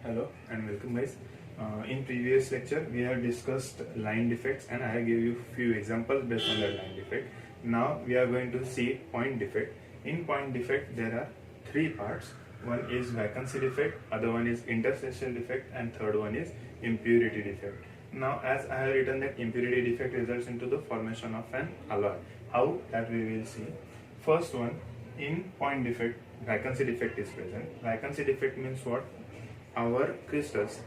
Hello and welcome guys. In previous lecture we have discussed line defects and I have gave you few examples based on that line defect. Now we are going to see point defect. In point defect there are three parts. One is vacancy defect, other one is interstitial defect and third one is impurity defect. Now as I have written that impurity defect results into the formation of an alloy. How that we will see. First one, in point defect vacancy defect is present. Vacancy defect means what? Our crystals,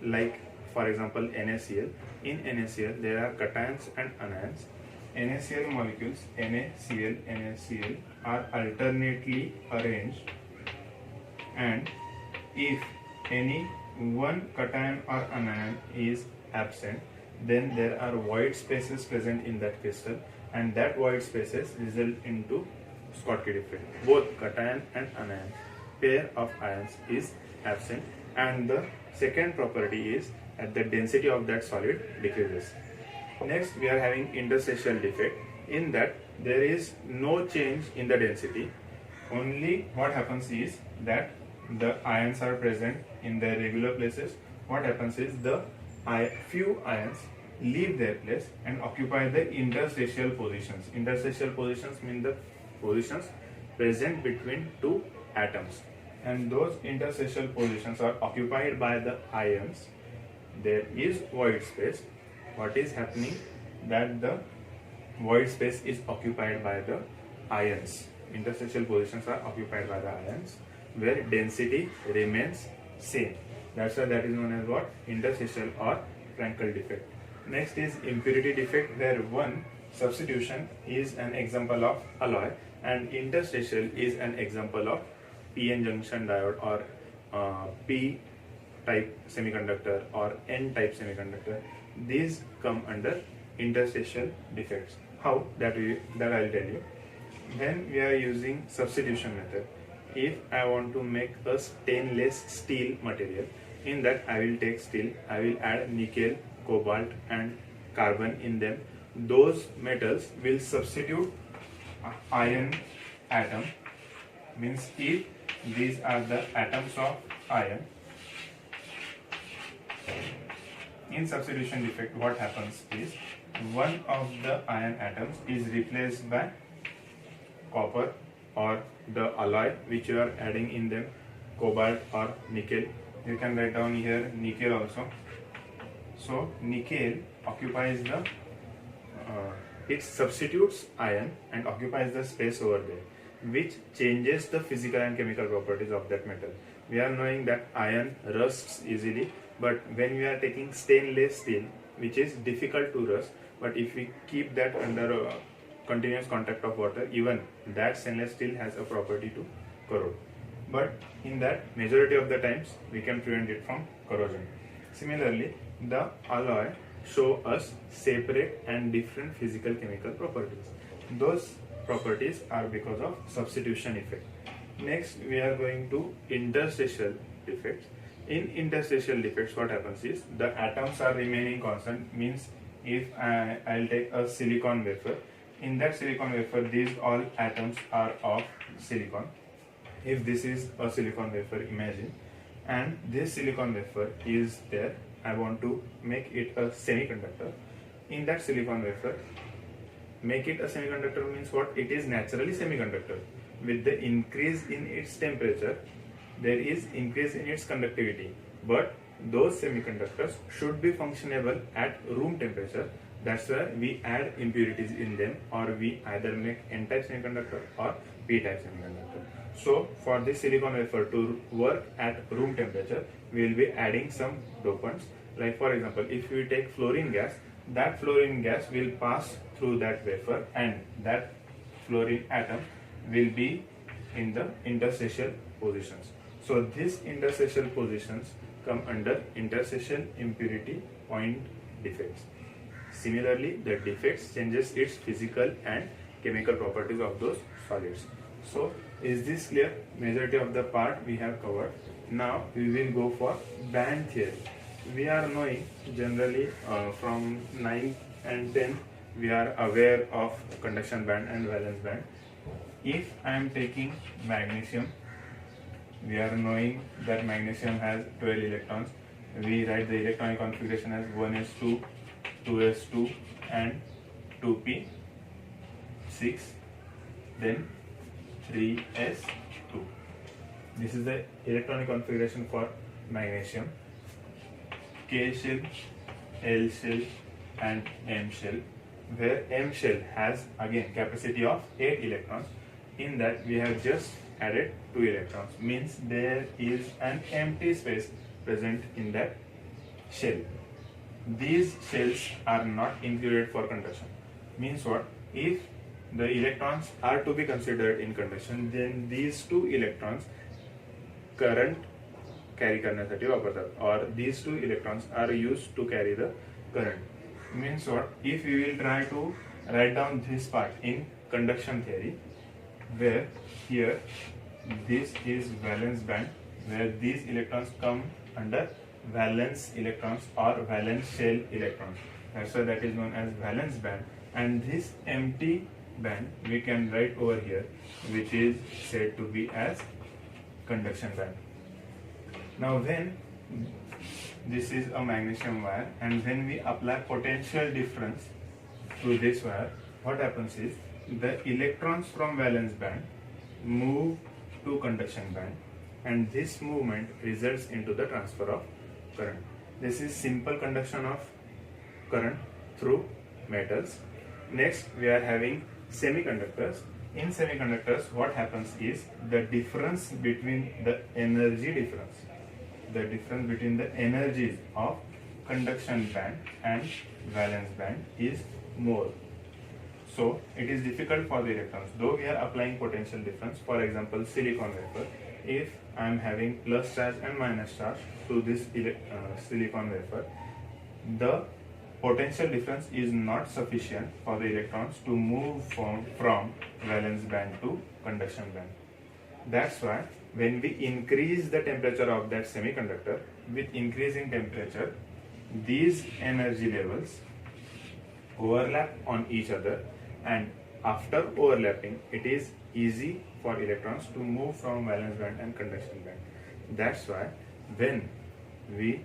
like for example NaCl, in NaCl there are cations and anions. NaCl molecules NaCl are alternately arranged, and if any one cation or anion is absent, then there are void spaces present in that crystal, and that void spaces result into Schottky defect. Both cation and anion pair of ions is absent, and the second property is that the density of that solid decreases. Next we are having interstitial defect. In that there is no change in the density, only what happens is that the ions are present in their regular places. What happens is the few ions leave their place and occupy the interstitial positions. Interstitial positions mean the positions present between two atoms, and those interstitial positions are occupied by the ions. There is void space. What is happening? That the void space is occupied by the ions. Interstitial positions are occupied by the ions where density remains same. That's why that is known as what? Interstitial or Frankel defect. Next is impurity defect, where one, substitution is an example of alloy and interstitial is an example of PN junction diode or P type semiconductor or N type semiconductor. These come under interstitial defects. How? That I'll tell you. Then we are using substitution method. If I want to make a stainless steel material, in that I will take steel, I will add nickel, cobalt and carbon in them. Those metals will substitute iron atom. Means if these are the atoms of iron, in substitution defect what happens is one of the iron atoms is replaced by copper or the alloy which you are adding in them, cobalt or nickel. You can write down here nickel also. So nickel occupies the it substitutes iron and occupies the space over there, which changes the physical and chemical properties of that metal. We are knowing that iron rusts easily, but when we are taking stainless steel, which is difficult to rust, but if we keep that under continuous contact of water, even that stainless steel has a property to corrode. But in that, majority of the times we can prevent it from corrosion. Similarly, the alloy show us separate and different physical chemical properties. Those properties are because of substitution effect. Next we are going to interstitial defects. In interstitial defects what happens is the atoms are remaining constant. Means if I'll take a silicon wafer, in that silicon wafer these all atoms are of silicon. If this is a silicon wafer, imagine, and this silicon wafer is there, I want to make it a semiconductor. In that silicon wafer, make it a semiconductor means what? It is naturally semiconductor. With the increase in its temperature, there is increase in its conductivity. But those semiconductors should be functionable at room temperature. That's why we add impurities in them, or we either make N-type semiconductor or P-type semiconductor. So for this silicon wafer to work at room temperature, we will be adding some dopants. Like for example, if we take fluorine gas, that fluorine gas will pass through that wafer and that fluorine atom will be in the interstitial positions. So these interstitial positions come under interstitial impurity point defects. Similarly, the defects changes its physical and chemical properties of those solids. So is this clear? Majority of the part we have covered. Now we will go for band theory. We are knowing generally from 9th and 10th we are aware of conduction band and valence band. If I am taking magnesium we are knowing that magnesium has 12 electrons. We write the electronic configuration as 1s2, 2s2 and 2p6, then 3s2. This is the electronic configuration for magnesium. K shell, L shell and M shell, where M shell has again capacity of 8 electrons. In that we have just added 2 electrons, means there is an empty space present in that shell. These shells are not included for conduction. Means what? If the electrons are to be considered in conduction, then these 2 electrons current carry करण्यासाठी वापरतात, or these 2 electrons are used to carry the current. Means what? If we will try to write down this part in conduction theory, where here this is valence band, where these electrons come under valence electrons or valence shell electrons. That's why that is known as valence band. And this empty band we can write over here, which is said to be as conduction band. Now when this is a magnesium wire, and when we apply potential difference to this wire, what happens is the electrons from valence band move to conduction band, and this movement results into the transfer of current. This is simple conduction of current through metals. Next we are having semiconductors. In semiconductors, what happens is the difference between the energies of conduction band and valence band is more. So it is difficult for the electrons, though we are applying potential difference. For example, silicon wafer, if I am having plus charge and minus charge to this silicon wafer, the potential difference is not sufficient for the electrons to move from valence band to conduction band. That's why when we increase the temperature of that semiconductor, with increasing temperature, these energy levels overlap on each other, and after overlapping, it is easy for electrons to move from valence band and conduction band. That's why when we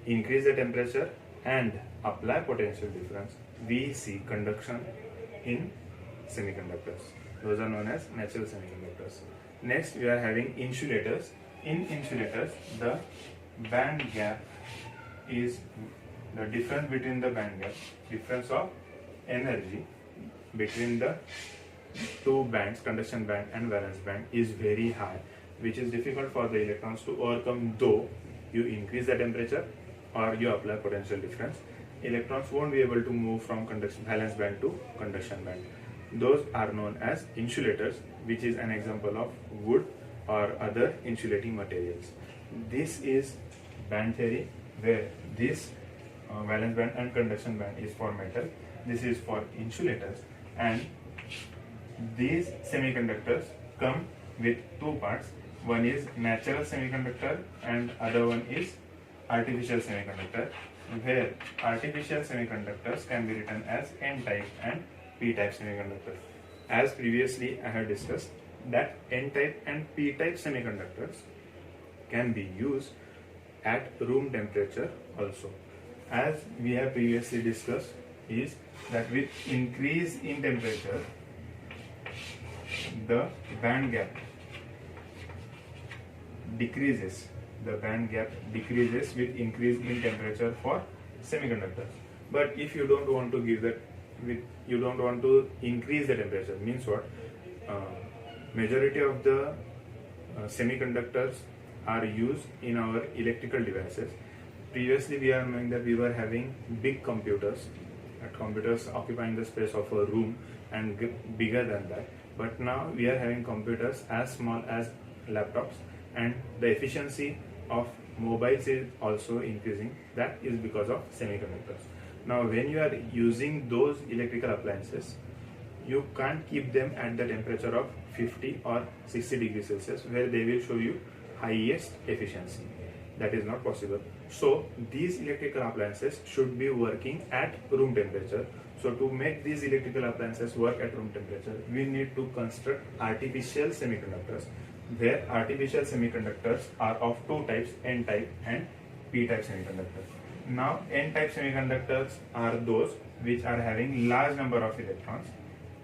increase the temperature and apply potential difference, we see conduction in semiconductors. Those are known as natural semiconductors. Next we are having insulators. In insulators, the band gap is the difference between the band gap, difference of energy between the two bands, conduction band and valence band, is very high, which is difficult for the electrons to overcome, though you increase the temperature or you apply potential difference. Electrons won't be able to move from valence band to conduction band. Those are known as insulators, which is an example of wood or other insulating materials. This is band theory, where this valence band and conduction band is for metal. This is for insulators, and these semiconductors come with two parts. One is natural semiconductor and other one is artificial semiconductor, where artificial semiconductors can be written as N-type and P-type semiconductors. As previously I have discussed that N-type and P-type semiconductors can be used at room temperature also. As we have previously discussed is that with increase in temperature, the band gap decreases. The band gap decreases with increase in temperature for semiconductors. But if you don't want to give that, you don't want to increase the temperature, means what? Majority of the semiconductors are used in our electrical devices. Previously we are knowing that we were having big computers, computers occupying the space of a room and bigger than that. But now we are having computers as small as laptops, and the efficiency of mobiles is also increasing. That is because of semiconductors. Now when you are using those electrical appliances, you can't keep them at the temperature of 50 or 60 degrees Celsius, where they will show you highest efficiency. That is not possible. So these electrical appliances should be working at room temperature. So to make these electrical appliances work at room temperature, we need to construct artificial semiconductors, where artificial semiconductors are of two types, N-type and P-type semiconductors. Now, N-type semiconductors are those which are having large number of electrons.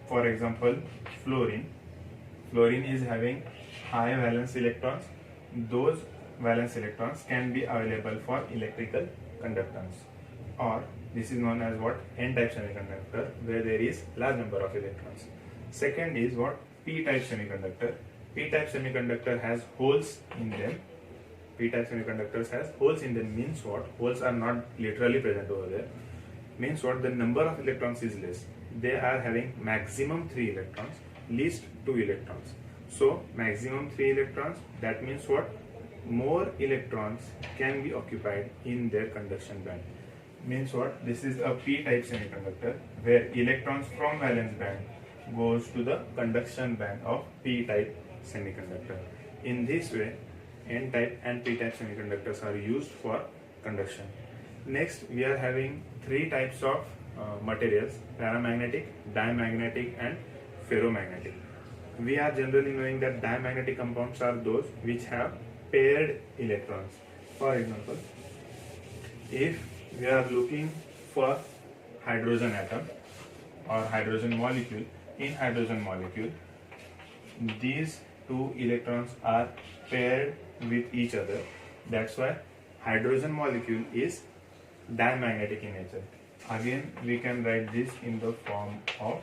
For example, fluorine. Fluorine is having high valence electrons. Those valence electrons can be available for electrical conductance. Or this is known as what? N-type semiconductor, where there is large number of electrons. Second is what? P-type semiconductor. P-type semiconductor has holes in them. P-type semiconductors has holes in them means what? Holes are not literally present over there. Means what? The number of electrons is less. They are having maximum 3 electrons, least 2 electrons. So maximum 3 electrons, that means what? More electrons can be occupied in their conduction band. Means what? This is a P-type semiconductor where electrons from valence band goes to the conduction band of P-type semiconductor. In this way, N-type and P-type semiconductors are used for conduction. Next, we are having 3 types of materials: paramagnetic, diamagnetic and ferromagnetic. We are generally knowing that diamagnetic compounds are those which have paired electrons. For example, if we are looking for hydrogen atom or hydrogen molecule, in hydrogen molecule, these 2 electrons are paired with each other. That's why hydrogen molecule is diamagnetic in nature. Again, we can write this in the form of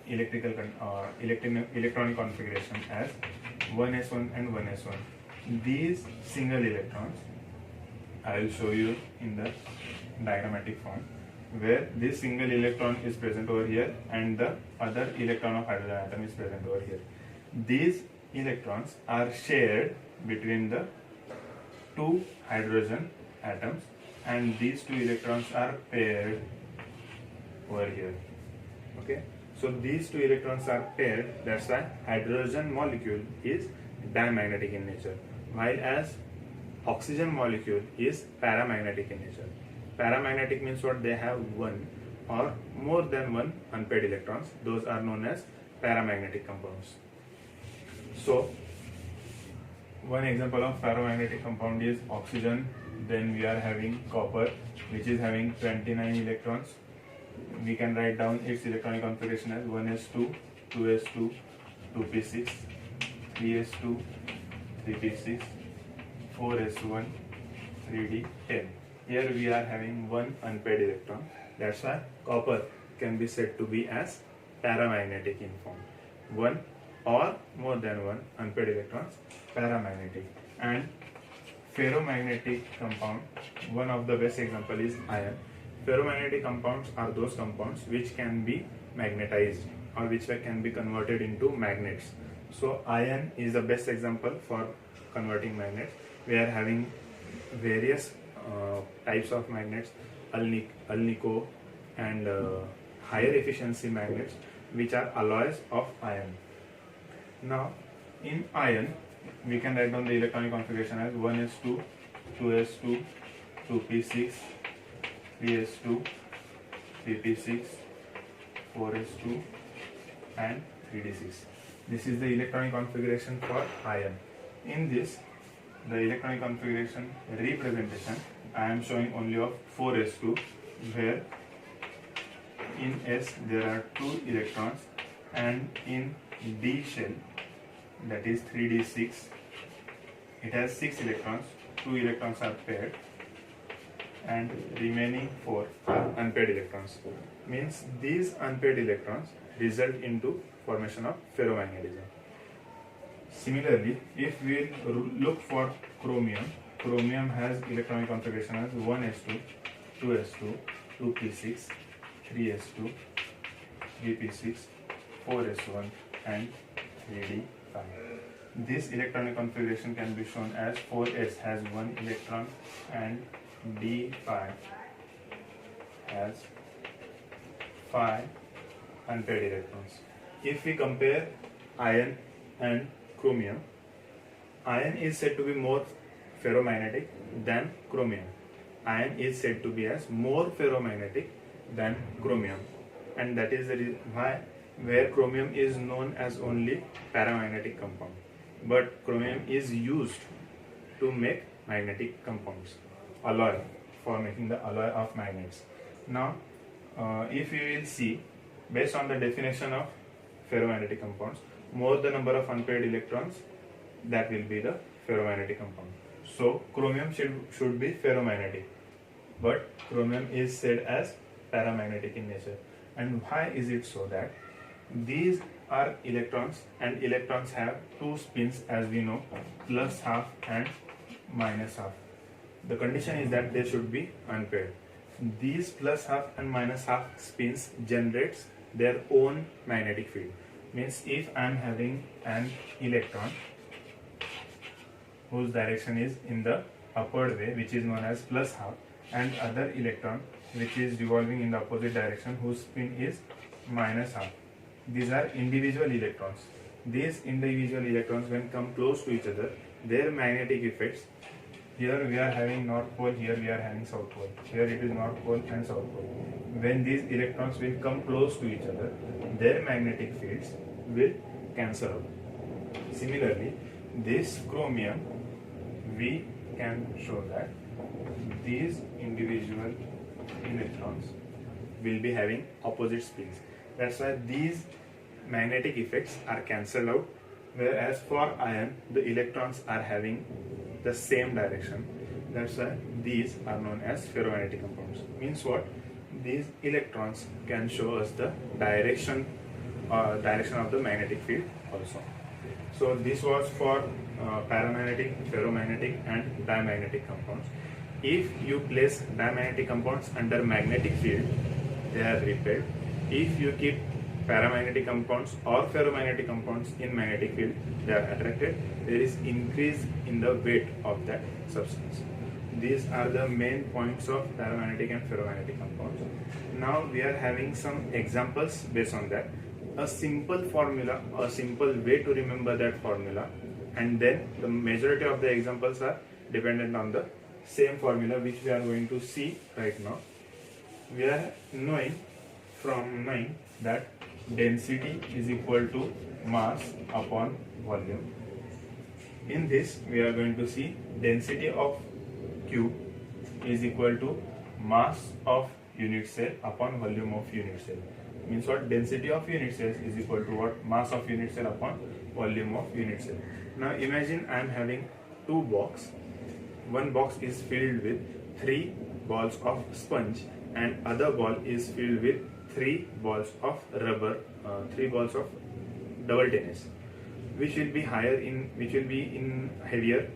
electronic configuration as 1s1 and 1s1. These single electrons, I will show you in the diagrammatic form, where this single electron is present over here and the other electron of hydrogen atom is present over here. These electrons are shared between the 2 hydrogen atoms, and these 2 electrons are paired over here. Okay, so these 2 electrons are paired. That's why hydrogen molecule is diamagnetic in nature, while as oxygen molecule is paramagnetic in nature. Paramagnetic means what? They have one or more than one unpaired electrons. Those are known as paramagnetic compounds. So one example of paramagnetic compound is oxygen. Then we are having copper, which is having 29 electrons. We can write down its electronic configuration as 1s2, 2s2, 2p6, 3s2, 3p6, 4s1, 3d10. Here we are having one unpaired electron. That's why copper can be said to be as paramagnetic in form. One or more than one unpaired electrons, paramagnetic. And ferromagnetic compound, one of the best example is iron. Ferromagnetic compounds are those compounds which can be magnetized or which can be converted into magnets. So iron is the best example for converting magnets. We are having various types of magnets, Alnico and higher efficiency magnets, which are alloys of iron. Now in iron, we can write down the electronic configuration as 1s2, 2s2, 2p6, 3s2, 3p6, 4s2 and 3d6. This is the electronic configuration for iron. In this, the electronic configuration representation, I am showing only of 4s2, where in S there are 2 electrons, and in D shell, that is 3d6, it has 6 electrons, 2 electrons are paired and remaining 4 are unpaired electrons. Means these unpaired electrons result into formation of ferromagnetism. Similarly, if we look for chromium, chromium has electronic configuration as 1s2, 2s2, 2p6, 3s2, 3p6, 4s1 and 3d5. This electronic configuration can be shown as 4s has 1 electron and d5 has 5 unpaired electrons. If we compare iron and chromium, iron is said to be more ferromagnetic than chromium. Iron is said to be as more ferromagnetic than chromium, and that is the reason why where chromium is known as only paramagnetic compound. but chromium is used to make magnetic compounds, alloy, for making the alloy of magnets. Now, if you will see, based on the definition of ferromagnetic compounds, more the number of unpaired electrons, that will be the ferromagnetic compound. So chromium should be ferromagnetic, but chromium is said as paramagnetic in nature. And why is it so? That these are electrons, and electrons have two spins, as we know, plus half and minus half. The condition is that they should be unpaired. These plus half and minus half spins generates their own magnetic field. Means if I am having an electron whose direction is in the upward way, which is known as plus half, and other electron which is revolving in the opposite direction, whose spin is minus half. These are individual electrons. These individual electrons, when come close to each other, their magnetic effects, here we are having north pole, here we are having south pole, here it is north pole and south pole. When these electrons will come close to each other, their magnetic fields will cancel out. Similarly, this chromium, we can show that these individual electrons will be having opposite spins. That's why these magnetic effects are cancelled out, whereas for iron, the electrons are having the same direction. That's why these are known as ferromagnetic compounds. Means what? These electrons can show us the direction of the magnetic field also. So this was for paramagnetic, ferromagnetic and diamagnetic compounds. If you place diamagnetic compounds under magnetic field, they are repelled. If you keep paramagnetic compounds or ferromagnetic compounds in magnetic field, they are attracted. There is increase in the weight of that substance. These are the main points of paramagnetic and ferromagnetic compounds. Now we are having some examples based on that. A simple formula, a simple way to remember that formula, and then the majority of the examples are dependent on the same formula, which we are going to see right now. We are knowing that density is equal to mass upon volume. In this, we are going to see density of cube is equal to mass of unit cell upon volume of unit cell. Means what? Density of unit cells is equal to what? Mass of unit cell upon volume of unit cell. Now imagine I am having two boxes. One box is filled with 3 balls of sponge, and other ball is filled with 3 balls of rubber, 3 balls of double tennis. Which will be heavier?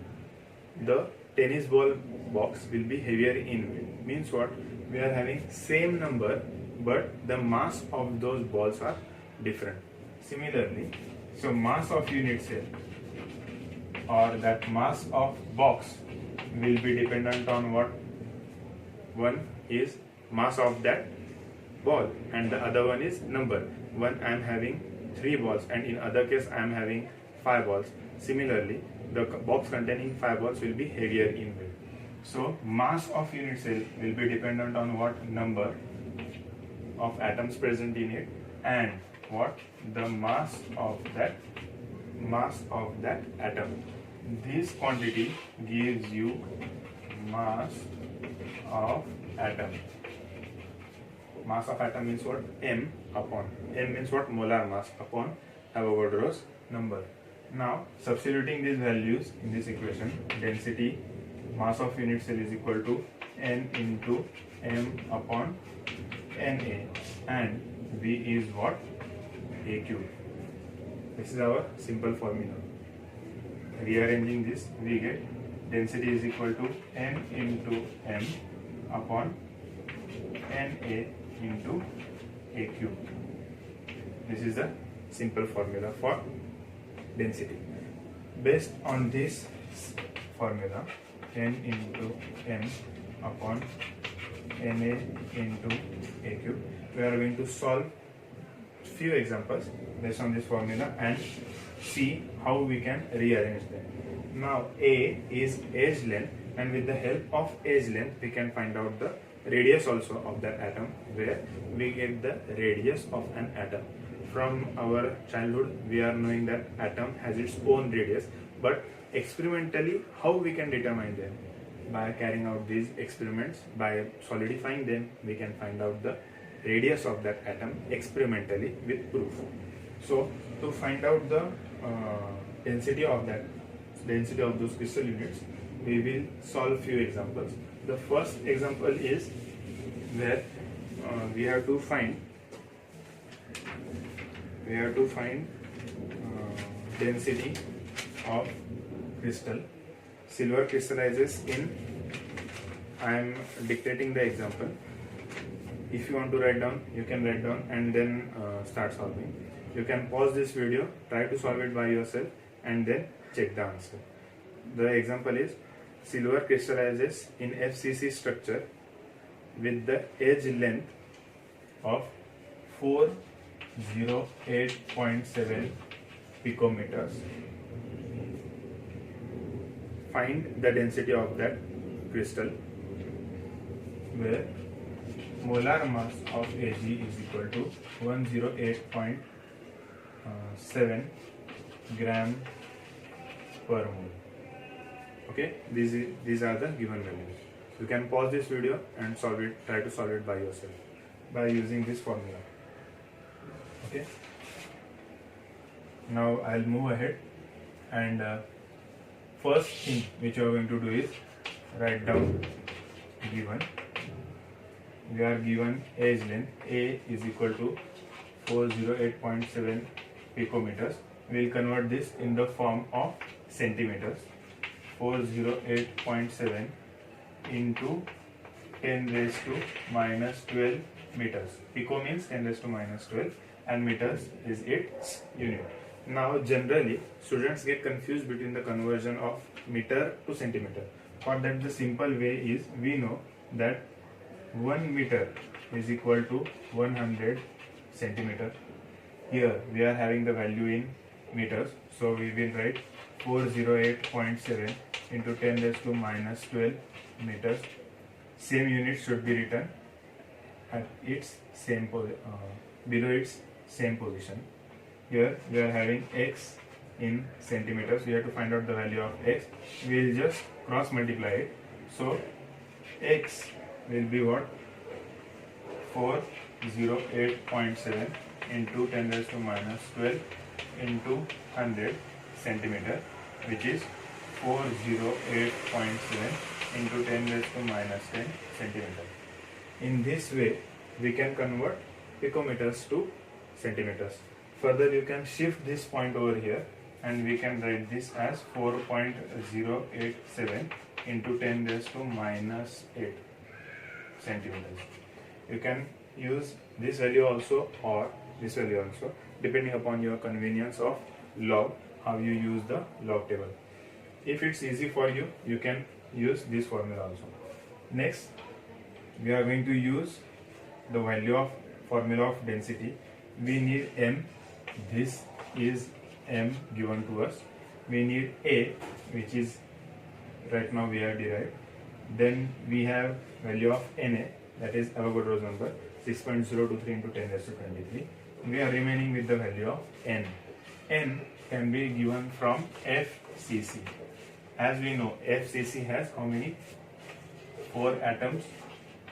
The tennis ball box will be heavier in weight. Means what? We are having same number, but the mass of those balls are different. Similarly, so mass of unit cell, or that mass of box, will be dependent on what? One is mass of that ball, and the other one is number. One I am having 3 balls, and in other case I am having 5 balls. Similarly, the box containing 5 balls will be heavier in weight. So mass of unit cell will be dependent on what? Number of atoms present in it, and what? The mass of that atom. This quantity gives you mass of atom. Mass of atom means what? M means what? Molar mass upon Avogadro's number. Now substituting these values in this equation, density, mass of unit cell is equal to N into M upon Na, and V is what? A cube. This is our simple formula. Rearranging this, we get density is equal to N into M upon Na into A cube. This is the simple formula for density. Based on this formula, N into M upon Na into A cube, we are going to solve few examples based on this formula and see how we can rearrange them. Now A is edge length, and with the help of edge length we can find out the radius also of that atom, where we get the radius of an atom. from our childhood we are knowing that atom has its own radius, but experimentally how we can determine them? By carrying out these experiments, by solidifying them, we can find out the radius of that atom experimentally with proof. So to find out the density of those crystal units, we will solve few examples. The first example is where we have to find density of crystal. Silver crystallizes in, I am dictating the example. If you want to write down, you can write down and then start solving. You can pause this video, try to solve it by yourself and then check the answer. The example is silver crystallizes in FCC structure with the edge length of 408.7 picometers. Find the density of that crystal, where molar mass of Ag is equal to 108.7 gram per mole. Okay, these are the given values. You can pause this video and solve it. Try to solve it by yourself by using this formula. Okay. Now I'll move ahead, and first thing which you are going to do is write down given. We are given edge length A is equal to 408.7 picometers. We will convert this in the form of centimeters. 408.7 into 10 raised to minus 12 meters. Pico means 10 raised to minus 12 and meters is its unit. Now generally students get confused between the conversion of meter to centimeter. For that the simple way is, we know that 1 meter is equal to 100 centimeter. Here we are having the value in meters, so we will write 408.7 into 10 raised to minus 12 meters. Same unit should be written at its same below its same position. Here we are having x in centimeters. We have to find out the value of x. We will just cross multiply it. So x will be what? 408.7 into 10 raised to minus 12 into 100 centimeter, which is 408.7 into 10 raised to minus 10 centimeter. In this way, we can convert picometers to centimeters. Further, you can shift this point over here and we can write this as 4.087 into 10 raised to minus 8 centimeters. You can use this value also or this value also, depending upon your convenience of log, how you use the log table. If it's easy for you, you can use this formula also. Next, we are going to use the value of formula of density. We need M. This is M given to us. We need A, which is right now we have derived. Then we have value of Na, that is Avogadro's number, 6.023 into 10 raised to 23. We are remaining with the value of N. N can be given from FCC. As we know, FCC has how many? 4 atoms.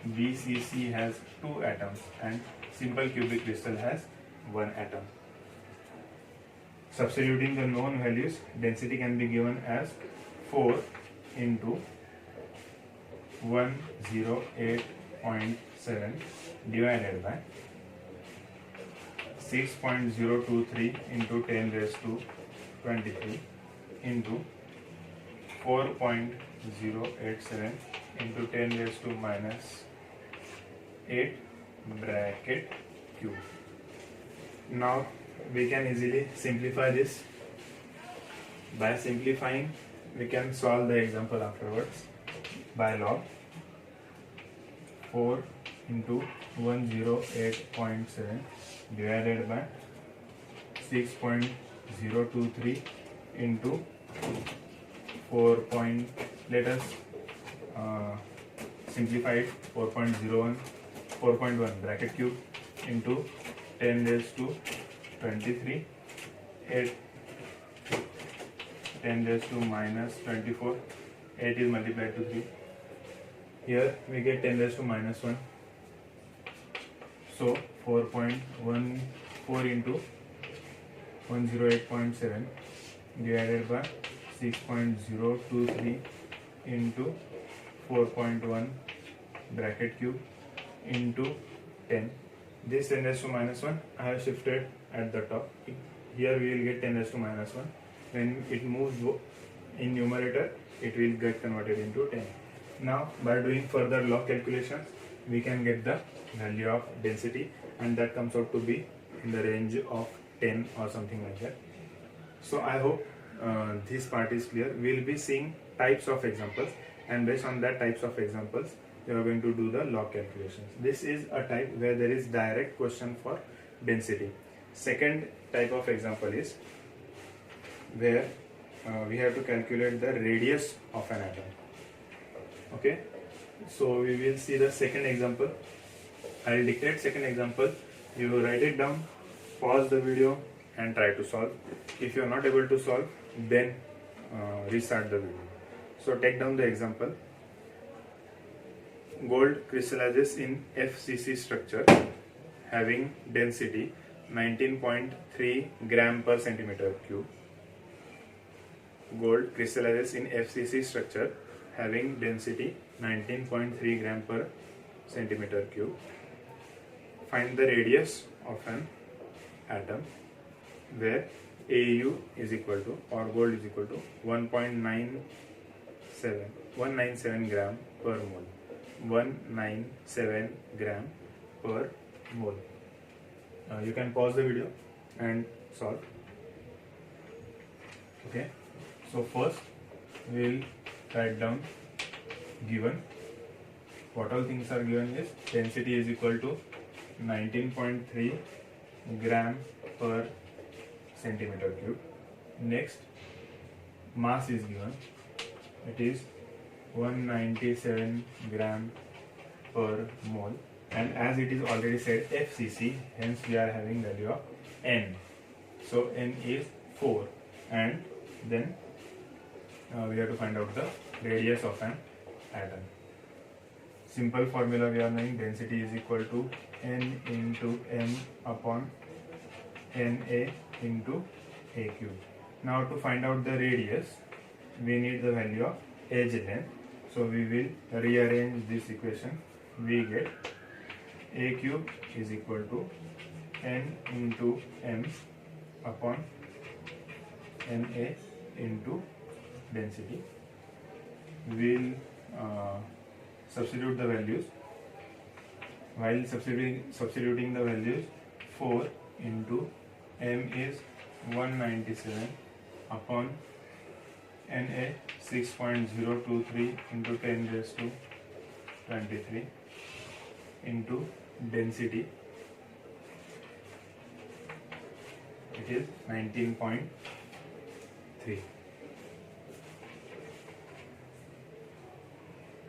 BCC has 2 atoms and simple cubic crystal has 1 atom. Substituting the known values, density can be given as 4 into 108.7 divided by 6.023 into 10 raised to 23 into 4.087 into 10 raised to minus 8 bracket cube. Now we can easily simplify this. By simplifying, we can solve the example afterwards by log. 4 into 108.7 divided by 6.023 into 4. Let us simplify it. 4.1 bracket cube into 10 raised to 23, 8 10 raised to minus 24, 8 is multiplied to 3. Here we get 10 raised to minus 1. So 4.14 into 108.7 divided by 6.023 into 4.1 bracket cube into 10. This 10 raised to minus 1 I have shifted at the top. Here we will get 10 raised to minus 1. When it moves in numerator, it will get converted into 10. Now by doing further log calculations, we can get the value of density, and that comes out to be in the range of 10 or something like that. So I hope this part is clear. We will be seeing types of examples, and based on that types of examples, we are going to do the log calculations. This is a type where there is direct question for density. Second type of example is where we have to calculate the radius of an atom. Okay, so we will see the second example. I will dictate second example. You will write it down, pause the video and try to solve. If you are not able to solve, then restart the video. So take down the example. Gold crystallizes in FCC structure having density 19.3 gram per centimeter cube. Gold crystallizes in FCC structure having density 19.3 gram per centimeter cube. Find the radius of an atom where AU is equal to, or gold is equal to 197 gram per mole. 197 gram per mole. You can pause the video and solve. Okay, so first we will write down given. What all things are given is density is equal to 19.3 gram per centimeter cube. Next, mass is given. It is 197 gram per mole, and as it is already said FCC, hence we are having value of N. So N is 4, and then we have to find out the radius of an atom. Simple formula we are knowing, density is equal to N into M upon Na into A cube. Now to find out the radius, we need the value of edge length. So we will rearrange this equation. We get A cube is equal to N into M upon Na into density. We will substitute the values. While substituting the values, 4 into M is 197 upon Na 6.023 into 10 raised to 23 into density. It is 19.3.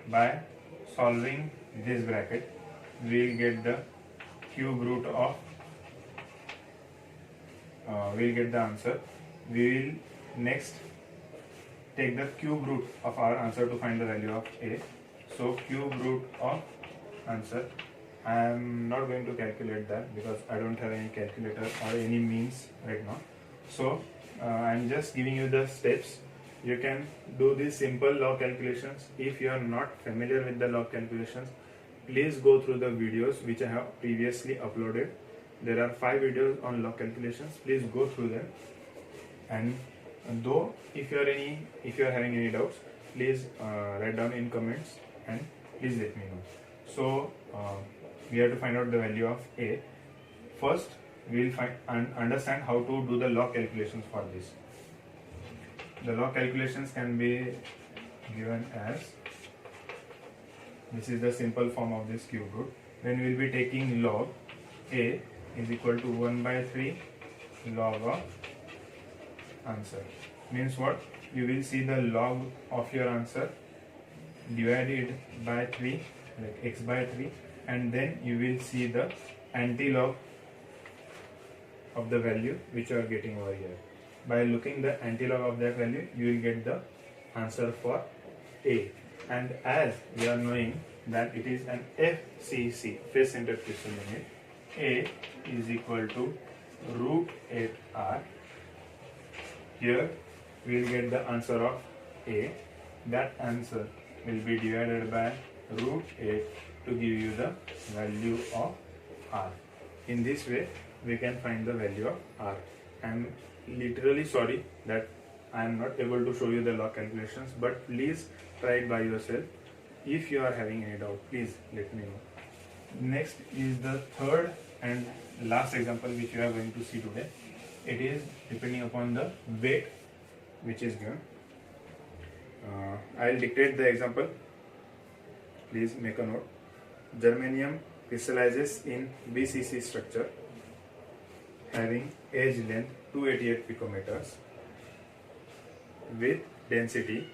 By solving this bracket, we will get the cube root of, we will get the answer. We will next take the cube root of our answer to find the value of A. So cube root of answer, I am not going to calculate that because I don't have any calculator or any means right now. So I am just giving you the steps. You can do these simple log calculations. If you are not familiar with the log calculations, please go through the videos which I have previously uploaded. There are 5 videos on log calculations. Please go through them. And though if you are having any doubts, please write down in comments and please let me know. So we have to find out the value of A. First, we will find and understand how to do the log calculations for this. The log calculations can be given as, this is the simple form of this cube root. Then we will be taking log A is equal to 1 by 3 log of answer. Means what? You will see the log of your answer divided by 3, like x by 3, and then you will see the anti-log of the value which you are getting over here. By looking the antilog of that value, you will get the answer for A. And as we are knowing that it is an FCC, face centered crystal unit, A is equal to root 8R. Here we will get the answer of A. That answer will be divided by root 8 to give you the value of R. In this way we can find the value of R. I am literally sorry that I am not able to show you the log calculations, but please try it by yourself. If you are having any doubt, please let me know. Next is the third and last example which we are going to see today. It is depending upon the weight which is given. I will dictate the example. Please make a note. Germanium crystallizes in BCC structure having edge length 288 picometers with density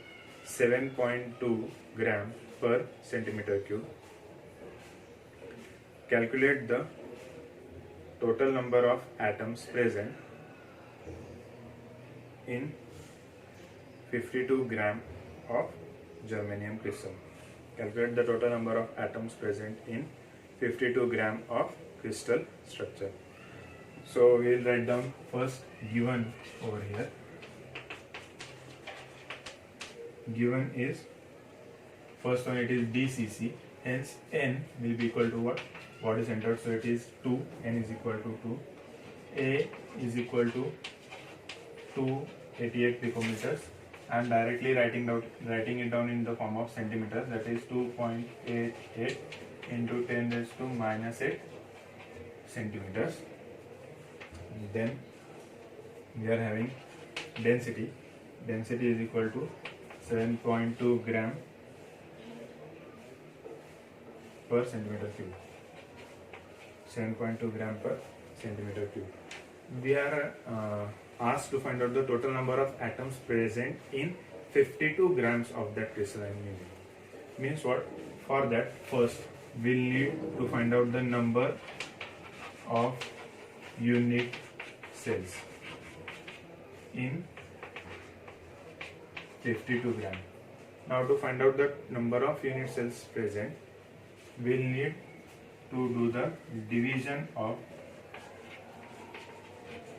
7.2 gram per centimeter cube. Calculate the total number of atoms present in 52 gram of germanium crystal. Calculate the total number of atoms present in 52 gram of crystal structure. So we will write down first given over here. Given is, first one, it is DCC, hence N will be equal to what? What is entered, so it is 2, N is equal to 2. A is equal to 288 picometers. I am directly writing it down in the form of centimeters, that is 2.88 into 10 raised to minus 8 centimeters. Then we are having density. Density is equal to 7.2 gram per centimeter cube. 7.2 gram per centimeter cube. We are asked to find out the total number of atoms present in 52 grams of that crystalline unit. Means what? For that, first we'll need to find out the number of unit cells in 52 gram. Now to find out the number of unit cells present, we'll need to do the division of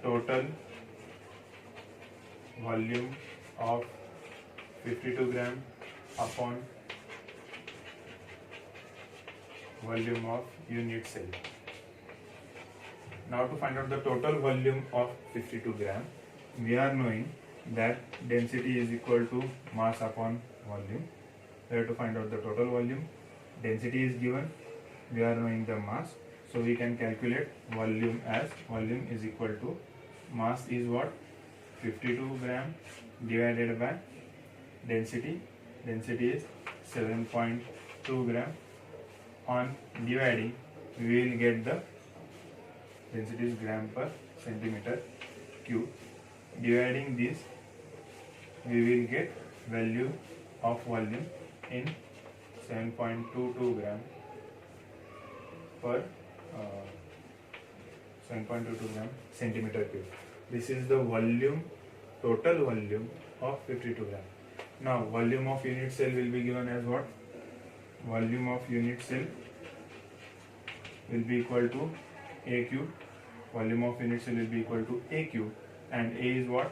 total volume of 52 gram upon volume of unit cell. Now to find out the total volume of 52 gram, we are knowing that density is equal to mass upon volume. We have to find out the total volume. Density is given, we are knowing the mass, so we can calculate volume as volume is equal to mass is what? 52 gram divided by density. Density is 7.2 gram. On dividing, we will get the density is gram per centimeter cube. Dividing this, we will get value of volume in 7.22 gram per 7.22 gram centimeter cube. This is the volume, total volume of 52 gram. Now volume of unit cell will be given as what? Volume of unit cell will be equal to A cube. Volume of unit cell will be equal to A cube, and A is what?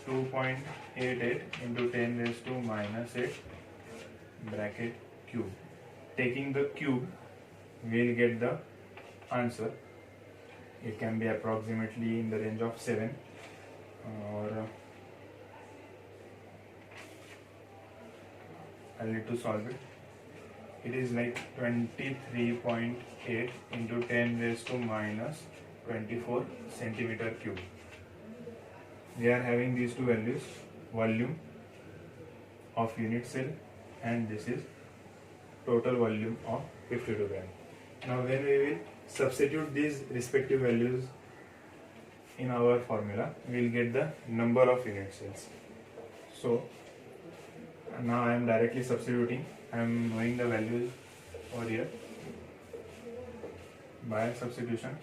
2.88 into 10 raised to minus 8 bracket cube. Taking the cube, we will get the answer. It can be approximately in the range of 7 or I'll need to solve it. It is like 23.8 into 10 raised to minus 24 centimeter cube. We are having these two values, volume of unit cell, and this is total volume of 52 gram. Now when we will substitute these respective values in our formula, we will get the number of unit cells. So now I am directly substituting. I am knowing the values over here. By substitution,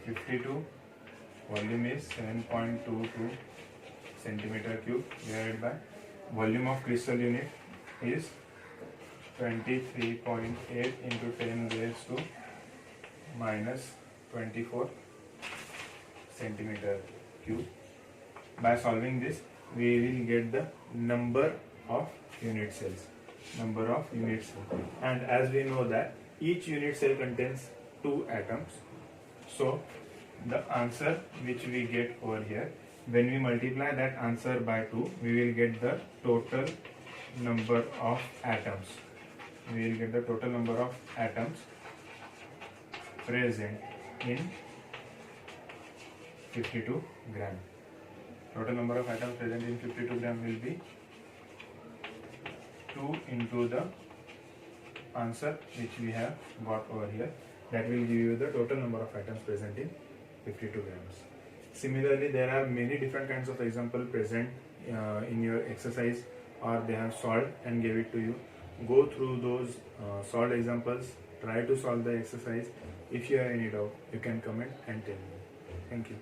52 volume is 7.22 centimeter cube divided by volume of crystal unit is 23.8 into 10 raised to minus 24 centimeter cube. By solving this, we will get the number of unit cells. And as we know that each unit cell contains 2 atoms, so the answer which we get over here, when we multiply that answer by 2, we will get the total number of atoms. Present in 52 gram. Total number of atoms present in 52 gram will be 2 into the answer which we have got over here. That will give you the total number of atoms present in 52 grams. Similarly, there are many different kinds of example present in your exercise, or they have solved and gave it to you. Go through those solved examples, try to solve the exercise. If you have any doubt, you can comment and tell me. Thank you.